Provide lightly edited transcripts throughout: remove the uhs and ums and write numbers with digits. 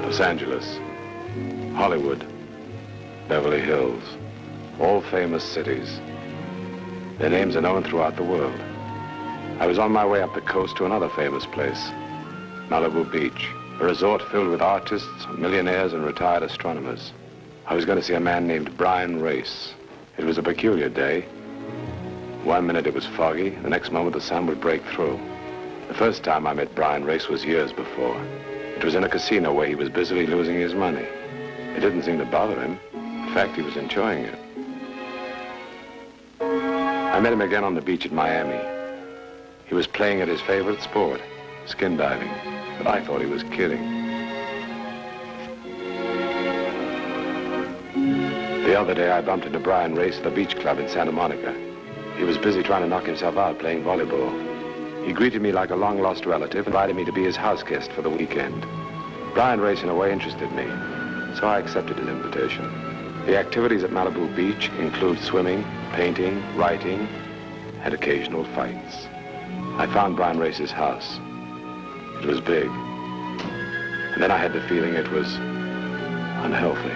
Los Angeles, Hollywood, Beverly Hills, all famous cities. Their names are known throughout the world. I was on my way up the coast to another famous place, Malibu Beach, a resort filled with artists, millionaires, and retired astronomers. I was going to see a man named Brian Race. It was a peculiar day. One minute it was foggy, the next moment the sun would break through. The first time I met Brian Race was years before. It was in a casino where he was busily losing his money. It didn't seem to bother him. In fact, he was enjoying it. I met him again on the beach at Miami. He was playing at his favorite sport, skin diving, but I thought he was kidding. The other day, I bumped into Brian Race at the beach club in Santa Monica. He was busy trying to knock himself out playing volleyball. He greeted me like a long-lost relative, invited me to be his house guest for the weekend. Brian Race, in a way, interested me, so I accepted his invitation. The activities at Malibu Beach include swimming, painting, writing, and occasional fights. I found Brian Race's house. It was big. And then I had the feeling it was unhealthy.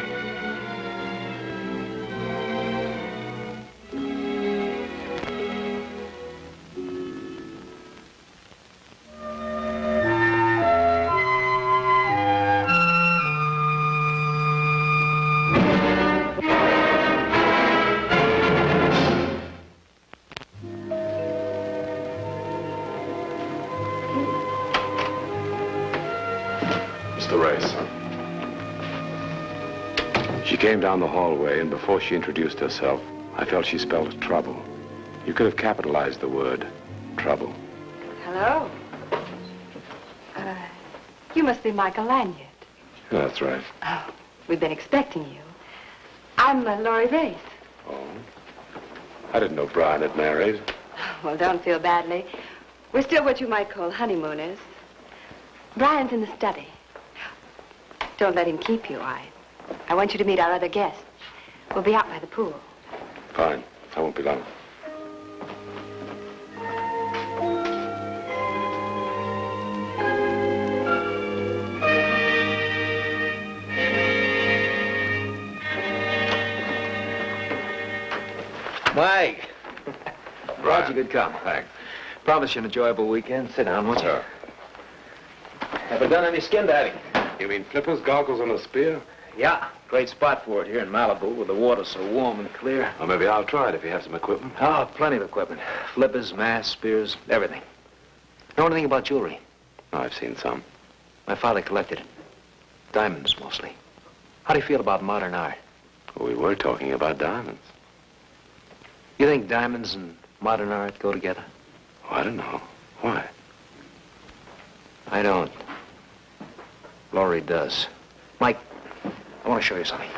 She came down the hallway, and before she introduced herself, I felt she spelled trouble. You could have capitalized the word, trouble. Hello. You must be Michael Lanyard. Yeah, that's right. Oh, we've been expecting you. I'm Laurie Race. Oh? I didn't know Brian had married. Well, don't feel badly. We're still what you might call honeymooners. Brian's in the study. Don't let him keep you. I want you to meet our other guests. We'll be out by the pool. Fine. I won't be long. Mike. Glad you could come. Thanks. Promise you an enjoyable weekend. Sit down, won't you? Sure. Ever done any skin diving? You mean flippers, goggles, and a spear? Yeah. Great spot for it here in Malibu with the water so warm and clear. Well, maybe I'll try it if you have some equipment. Oh, plenty of equipment. Flippers, masks, spears, everything. Know anything about jewelry? No, I've seen some. My father collected it. Diamonds, mostly. How do you feel about modern art? Well, we were talking about diamonds. You think diamonds and modern art go together? Oh, I don't know. Why? I don't. Laurie does. Mike, I want to show you something.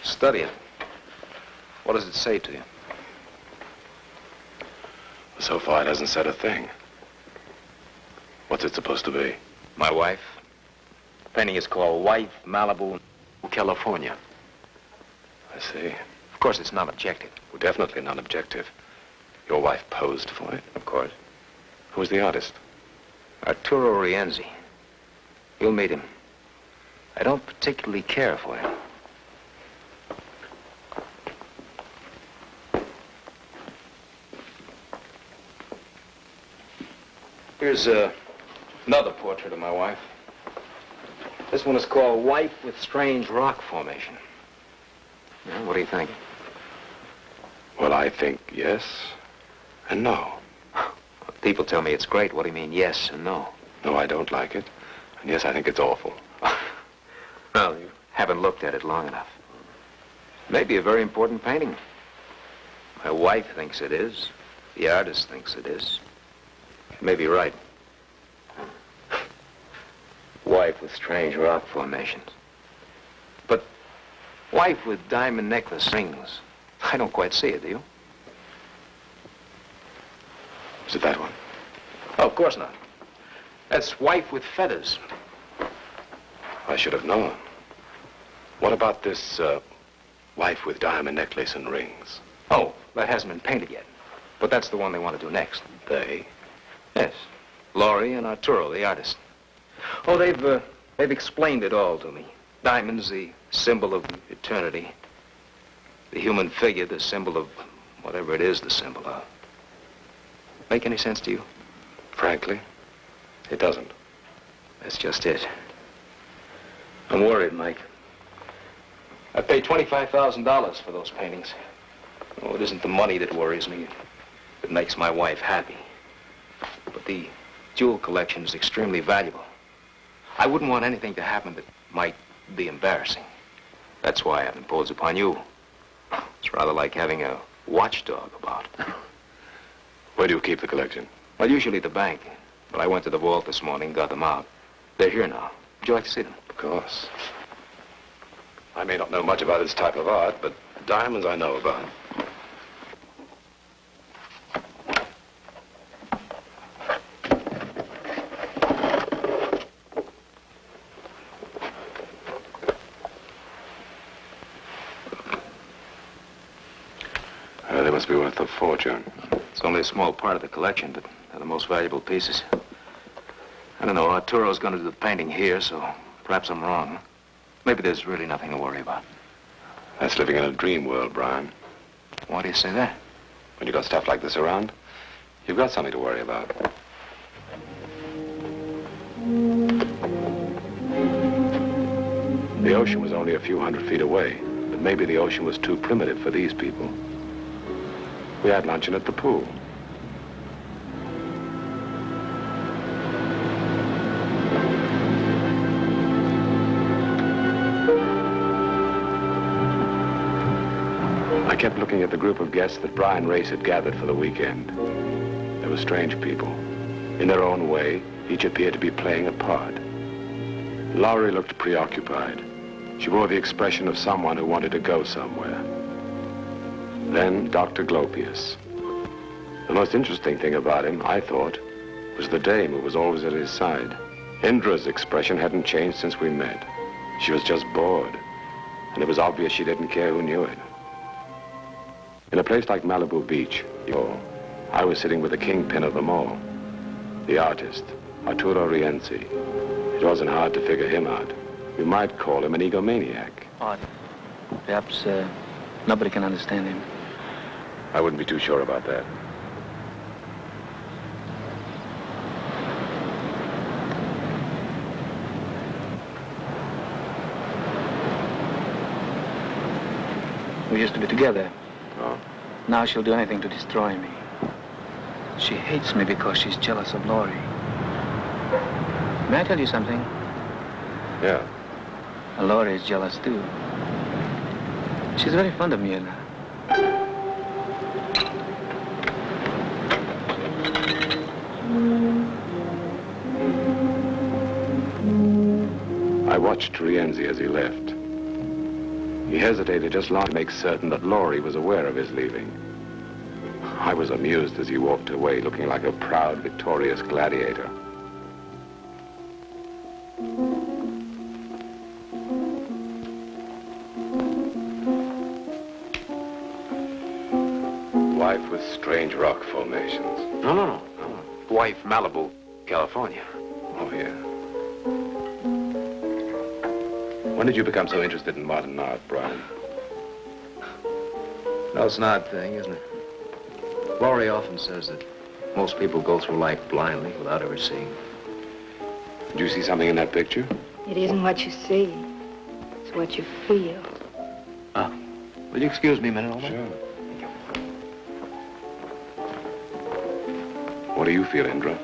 Study it. What does it say to you? So far, it hasn't said a thing. What's it supposed to be? My wife. The painting is called Wife, Malibu, California. I see. Of course, it's non-objective. Well, definitely not objective. Your wife posed for it? Of course. Who's the artist? Arturo Rienzi. You'll meet him. I don't particularly care for him. Here's another portrait of my wife. This one is called Wife with Strange Rock Formation. Yeah, what do you think? Well, I think yes and no. People tell me it's great. What do you mean, yes and no? No, I don't like it. And yes, I think it's awful. Well, you haven't looked at it long enough. Maybe a very important painting. My wife thinks it is. The artist thinks it is. You may be right. Wife with strange rock formations. But wife with diamond necklace rings. I don't quite see it, do you? Is it that one? Oh, of course not. That's wife with feathers. I should have known. What about this wife with diamond necklace and rings? Oh, that hasn't been painted yet. But that's the one they want to do next. They? Yes. Laurie and Arturo, the artist. Oh, they've explained it all to me. Diamonds, the symbol of eternity. The human figure, the symbol of whatever it is the symbol of. Make any sense to you? Frankly, it doesn't. That's just it. I'm worried, Mike. I paid $25,000 for those paintings. Oh, it isn't the money that worries me. It makes my wife happy. But the jewel collection is extremely valuable. I wouldn't want anything to happen that might be embarrassing. That's why I've imposed upon you. It's rather like having a watchdog about. Where do you keep the collection? Well, usually at the bank. But I went to the vault this morning, got them out. They're here now. Would you like to see them? Of course. I may not know much about this type of art, but diamonds I know about. They must be worth a fortune. It's only a small part of the collection, but they're the most valuable pieces. I don't know, Arturo's going to do the painting here, so perhaps I'm wrong. Maybe there's really nothing to worry about. That's living in a dream world, Brian. Why do you say that? When you've got stuff like this around, you've got something to worry about. The ocean was only a few hundred feet away, but maybe the ocean was too primitive for these people. We had luncheon at the pool. I kept looking at the group of guests that Brian Race had gathered for the weekend. They were strange people. In their own way, each appeared to be playing a part. Laurie looked preoccupied. She wore the expression of someone who wanted to go somewhere. Then Dr. Glopius. The most interesting thing about him, I thought, was the dame who was always at his side. Indra's expression hadn't changed since we met. She was just bored, and it was obvious she didn't care who knew it. In a place like Malibu Beach, I was sitting with the kingpin of them all, the artist, Arturo Rienzi. It wasn't hard to figure him out. You might call him an egomaniac. Odd. Perhaps nobody can understand him. I wouldn't be too sure about that. We used to be together. Oh? Now she'll do anything to destroy me. She hates me because she's jealous of Laurie. May I tell you something? Yeah. Laurie is jealous too. She's very fond of me, Ella. I watched Rienzi as he left. He hesitated just long to make certain that Laurie was aware of his leaving. I was amused as he walked away, looking like a proud, victorious gladiator. Wife with strange rock formations. No. Wife, Malibu, California. Oh, yeah. When did you become so interested in modern art, Brian? No, it's an odd thing, isn't it? Laurie often says that most people go through life blindly without ever seeing. Did you see something in that picture? It isn't what you see. It's what you feel. Will you excuse me a minute, old man? Sure. What do you feel, Indra?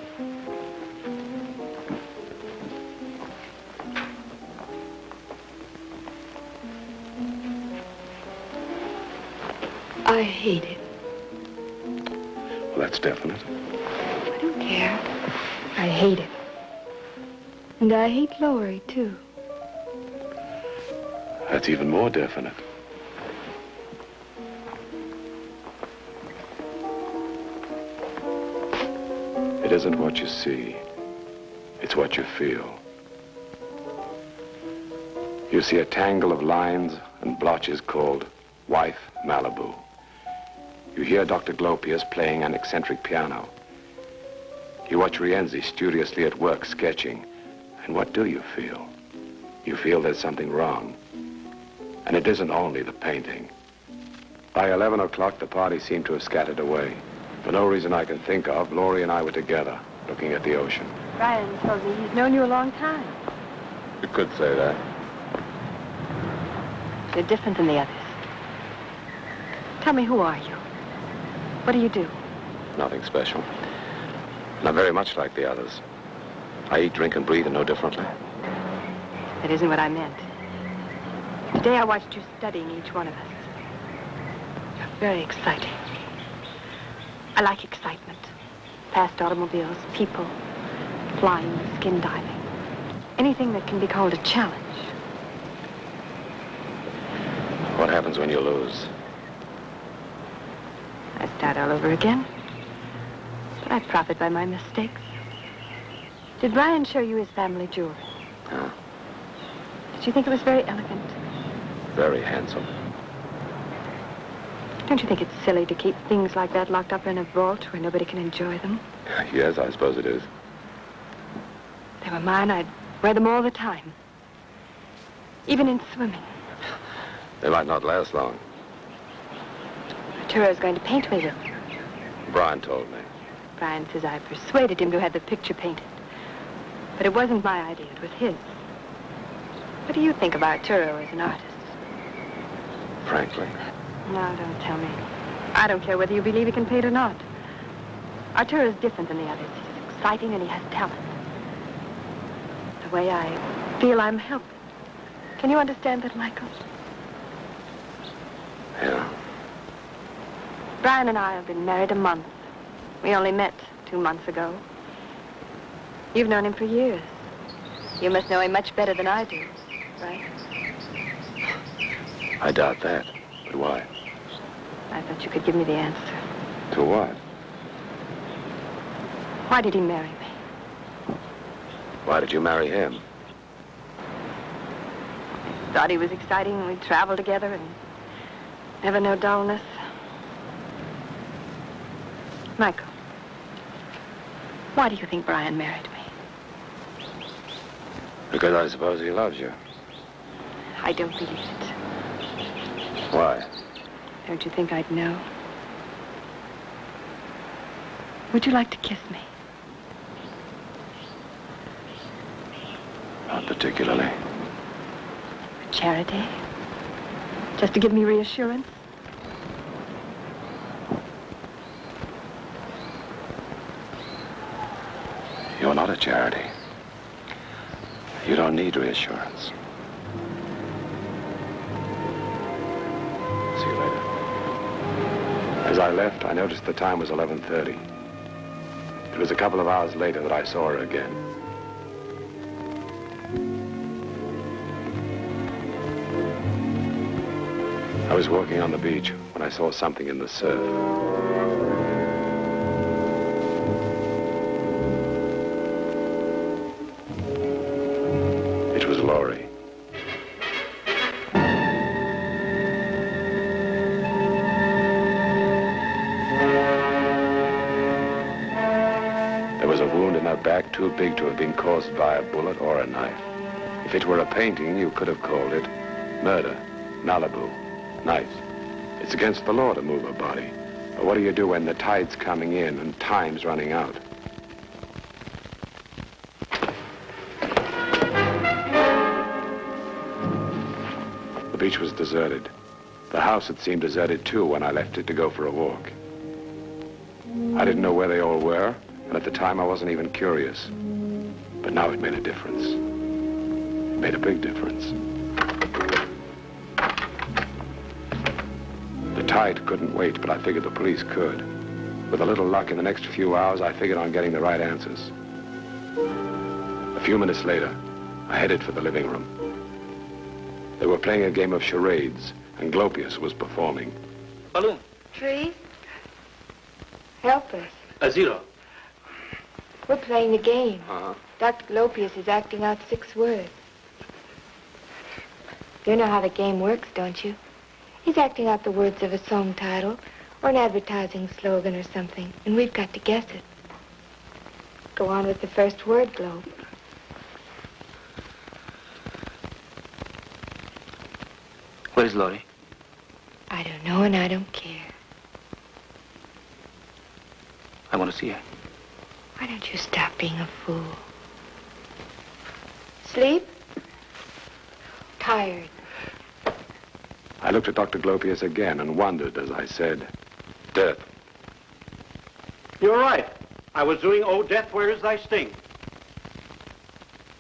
I hate it. Well, that's definite. I don't care. I hate it. And I hate Laurie, too. That's even more definite. It isn't what you see. It's what you feel. You see a tangle of lines and blotches called Wife Malibu. You hear Dr. Glopius playing an eccentric piano. You watch Rienzi studiously at work sketching. And what do you feel? You feel there's something wrong. And it isn't only the painting. By 11 o'clock, the party seemed to have scattered away. For no reason I can think of, Laurie and I were together, looking at the ocean. Brian told me he's known you a long time. You could say that. You're different than the others. Tell me, who are you? What do you do? Nothing special. Not very much like the others. I eat, drink, and breathe no differently. That isn't what I meant. Today I watched you studying each one of us. You're very exciting. I like excitement. Past automobiles, people, flying, skin diving. Anything that can be called a challenge. What happens when you lose? I start all over again. But I profit by my mistakes. Did Brian show you his family jewelry? Huh? Did you think it was very elegant? Very handsome. Don't you think it's silly to keep things like that locked up in a vault where nobody can enjoy them? Yes, I suppose it is. If they were mine, I'd wear them all the time. Even in swimming. They might not last long. Arturo's going to paint me with them. Brian told me. Brian says I persuaded him to have the picture painted. But it wasn't my idea, it was his. What do you think of Arturo as an artist? Frankly. No, don't tell me. I don't care whether you believe he can paint or not. Arturo's different than the others. He's exciting and he has talent. The way I feel I'm helped. Can you understand that, Michael? Yeah. Brian and I have been married a month. We only met 2 months ago. You've known him for years. You must know him much better than I do, right? I doubt that. But why? I thought you could give me the answer. To what? Why did he marry me? Why did you marry him? Thought he was exciting and we'd travel together and never no dullness. Michael, why do you think Brian married me? Because I suppose he loves you. I don't believe it. Why? Don't you think I'd know? Would you like to kiss me? Not particularly. For charity? Just to give me reassurance? You're not a charity. You don't need reassurance. See you later. As I left, I noticed the time was 11:30. It was a couple of hours later that I saw her again. I was walking on the beach when I saw something in the surf. It was Laurie. There was a wound in her back too big to have been caused by a bullet or a knife. If it were a painting, you could have called it murder, Malibu, knife. It's against the law to move a body. But what do you do when the tide's coming in and time's running out? The beach was deserted. The house had seemed deserted too when I left it to go for a walk. I didn't know where they all were, and at the time I wasn't even curious. But now it made a difference. It made a big difference. The tide couldn't wait, but I figured the police could. With a little luck, in the next few hours, I figured on getting the right answers. A few minutes later, I headed for the living room. They were playing a game of charades, and Glopius was performing. Balloon. Tree? Help us. A 0. We're playing the game. Uh-huh. Dr. Glopius is acting out 6 words. You know how the game works, don't you? He's acting out the words of a song title Or an advertising slogan or something, and we've got to guess it. Go on with the first word, Globe. Where's Laurie? I don't know, and I don't care. I want to see her. Why don't you stop being a fool? Sleep? Tired. I looked at Dr. Glopius again and wondered, as I said, death. You're right. I was doing Oh, Death, Where Is Thy Sting?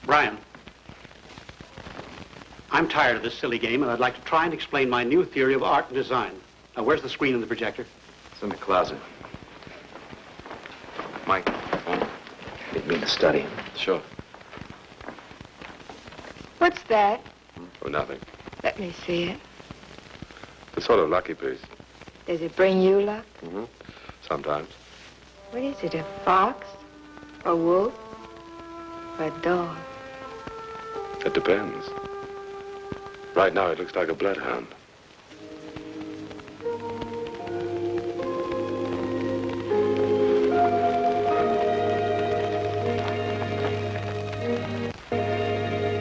Brian, I'm tired of this silly game, and I'd like to try and explain my new theory of art and design. Now, where's the screen and the projector? It's in the closet. Mike, meet me in the study. Sure. What's that? Oh, nothing. Let me see it. It's sort of lucky piece. Does it bring you luck? Mm-hmm. Sometimes. What is it, a fox? A wolf? Or a dog? It depends. Right now, it looks like a bloodhound.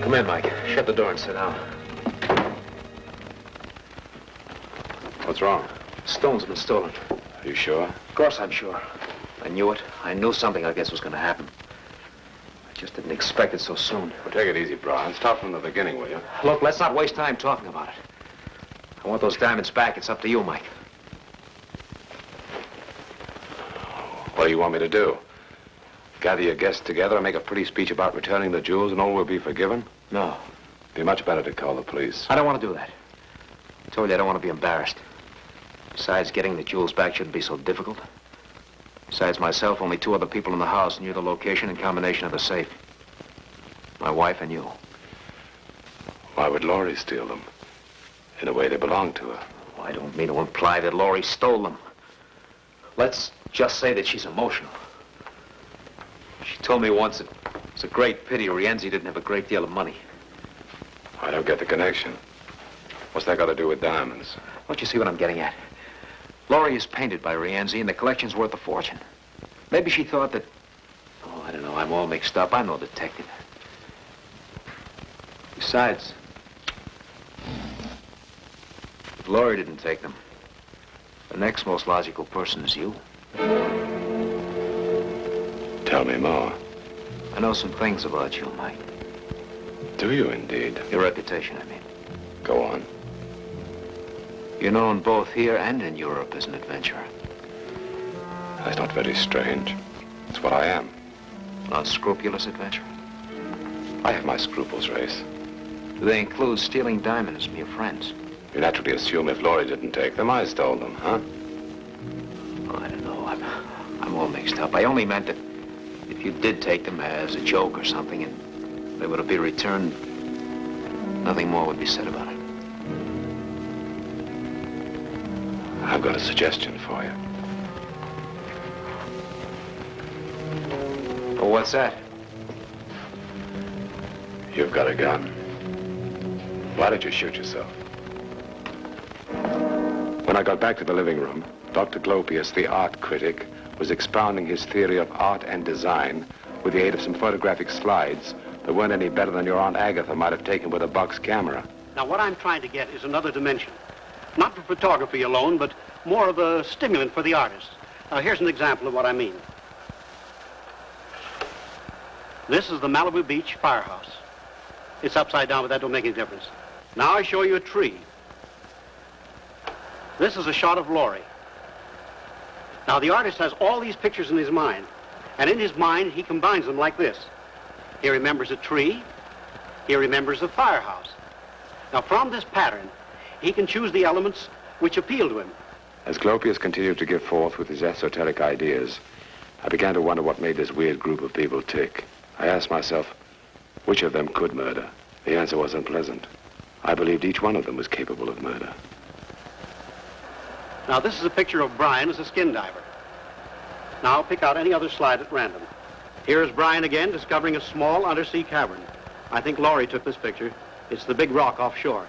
Come in, Mike. Shut the door and sit down. What's wrong? Stones have been stolen. Are you sure? Of course I'm sure. I knew it. I knew something, I guess, was going to happen. I just didn't expect it so soon. Well, take it easy, Brian. Start from the beginning, will you? Look, let's not waste time talking about it. I want those diamonds back. It's up to you, Mike. What do you want me to do? Gather your guests together and make a pretty speech about returning the jewels and all will be forgiven? No. Be much better to call the police. I don't want to do that. I told you I don't want to be embarrassed. Besides, getting the jewels back shouldn't be so difficult. Besides myself, only 2 other people in the house knew the location and combination of the safe. My wife and you. Why would Laurie steal them? In a way, they belong to her. Well, I don't mean to imply that Laurie stole them. Let's just say that she's emotional. She told me once that it was a great pity Rienzi didn't have a great deal of money. I don't get the connection. What's that got to do with diamonds? Don't you see what I'm getting at? Laurie is painted by Rienzi, and the collection's worth a fortune. Maybe she thought that... Oh, I don't know. I'm all mixed up. I'm no detective. Besides, if Laurie didn't take them, the next most logical person is you. Tell me more. I know some things about you, Mike. Do you indeed? Your reputation, I mean. Go on. You're known both here and in Europe as an adventurer. That's not very strange. It's what I am. An unscrupulous adventurer. I have my scruples, Race. Do they include stealing diamonds from your friends? You naturally assume if Laurie didn't take them, I stole them, huh? Oh, I don't know. I'm all mixed up. I only meant that if you did take them as a joke or something and they were to be returned, nothing more would be said about it. I've got a suggestion for you. Oh, what's that? You've got a gun. Why did you shoot yourself? When I got back to the living room, Dr. Glopius, the art critic, was expounding his theory of art and design with the aid of some photographic slides that weren't any better than your Aunt Agatha might have taken with a box camera. Now, what I'm trying to get is another dimension. Not for photography alone, but more of a stimulant for the artist. Now, here's an example of what I mean. This is the Malibu Beach firehouse. It's upside down, but that don't make any difference. Now I show you a tree. This is a shot of Laurie. Now, the artist has all these pictures in his mind, and in his mind, he combines them like this. He remembers a tree. He remembers a firehouse. Now, from this pattern, he can choose the elements which appeal to him. As Glopius continued to give forth with his esoteric ideas, I began to wonder what made this weird group of people tick. I asked myself, which of them could murder? The answer was unpleasant. I believed each one of them was capable of murder. Now, this is a picture of Brian as a skin diver. Now, pick out any other slide at random. Here is Brian again, discovering a small undersea cavern. I think Laurie took this picture. It's the big rock offshore.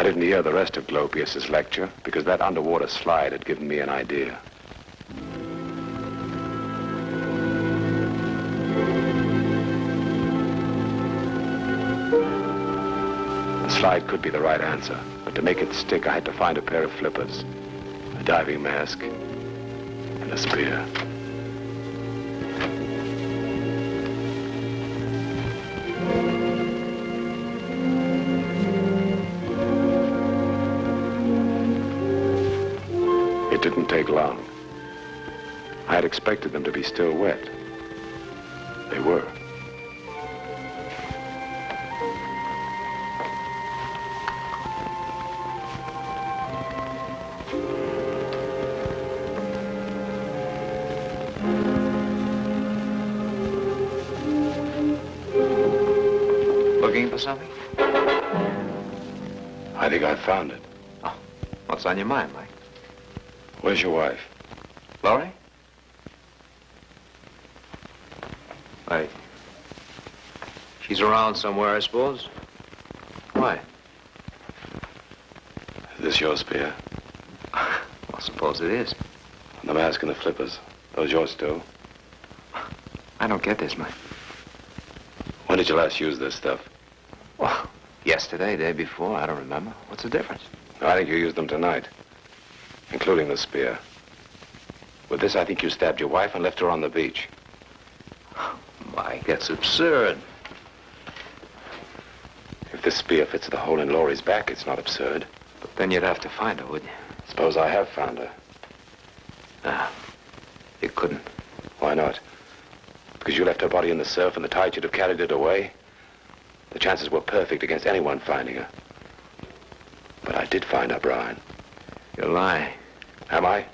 I didn't hear the rest of Glopius's lecture because that underwater slide had given me an idea. The slide could be the right answer, but to make it stick, I had to find a pair of flippers, a diving mask, and a spear. It didn't take long. I had expected them to be still wet. They were. Looking for something? I think I found it. Oh, what's on your mind, Mike? Where's your wife? Laurie? Wait. She's around somewhere, I suppose. Why? Is this your spear? Well, suppose it is. And the mask and the flippers. Those yours too? I don't get this, Mike. When did you last use this stuff? Well, yesterday, day before, I don't remember. What's the difference? I think you used them tonight, including the spear. With this, I think you stabbed your wife and left her on the beach. Mike, that's absurd. If this spear fits the hole in Laurie's back, it's not absurd. But then you'd have to find her, wouldn't you? Suppose I have found her. No, you couldn't. Why not? Because you left her body in the surf and the tide should have carried it away? The chances were perfect against anyone finding her. But I did find her, Brian. You're lying. Am I?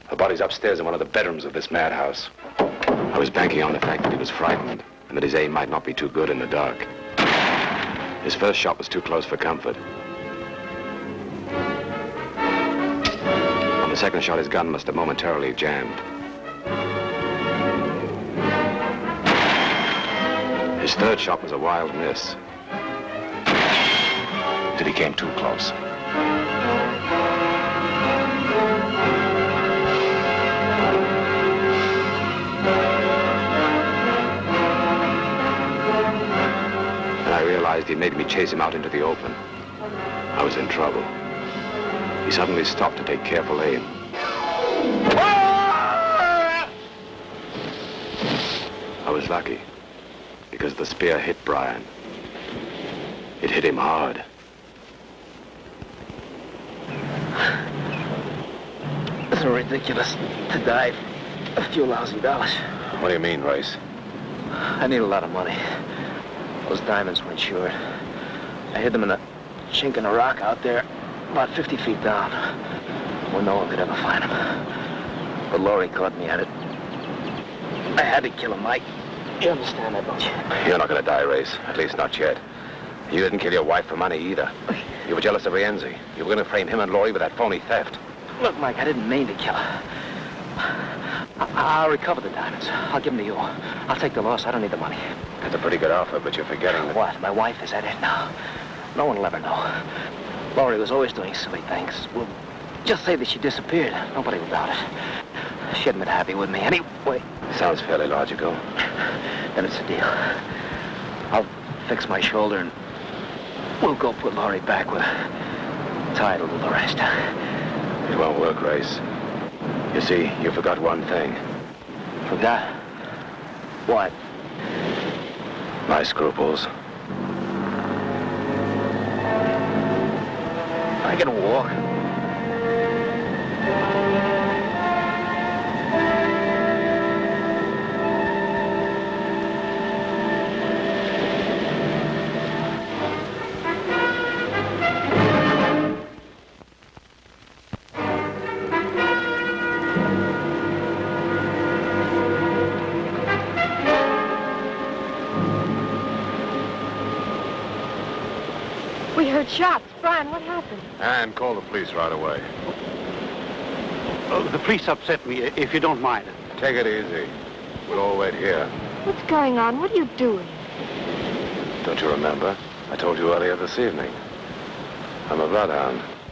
Her body's upstairs in one of the bedrooms of this madhouse. I was banking on the fact that he was frightened and that his aim might not be too good in the dark. His first shot was too close for comfort. On the second shot, his gun must have momentarily jammed. His third shot was a wild miss. Till he came too close. And I realized he'd made me chase him out into the open. I was in trouble. He suddenly stopped to take careful aim. I was lucky, because the spear hit Brian. It hit him hard. It's ridiculous to die for a few lousy dollars. What do you mean, Race? I need a lot of money. Those diamonds were insured. I hid them in a chink in a rock out there, about 50 feet down, where no one could ever find them. But Laurie caught me at it. I had to kill him, Mike. You understand that, don't you? You're not going to die, Race. At least not yet. You didn't kill your wife for money either. You were jealous of Rienzi. You were going to frame him and Laurie with that phony theft. Look, Mike, I didn't mean to kill her. I'll recover the diamonds. I'll give them to you. I'll take the loss. I don't need the money. That's a pretty good offer, but you're forgetting that... What? My wife is at it now. No one will ever know. Laurie was always doing silly things. Well, just say that she disappeared. Nobody will doubt it. She hadn't been happy with me anyway. Sounds fairly logical. Then it's a deal. I'll fix my shoulder and we'll go put Laurie back with her. Tide will do the rest. It won't work, Race. You see, you forgot one thing. Forgot? What? My scruples. I can walk. We heard shots. Brian, what happened? And call the police right away. The police upset me, if you don't mind. Take it easy. We'll all wait here. What's going on? What are you doing? Don't you remember? I told you earlier this evening. I'm a bloodhound.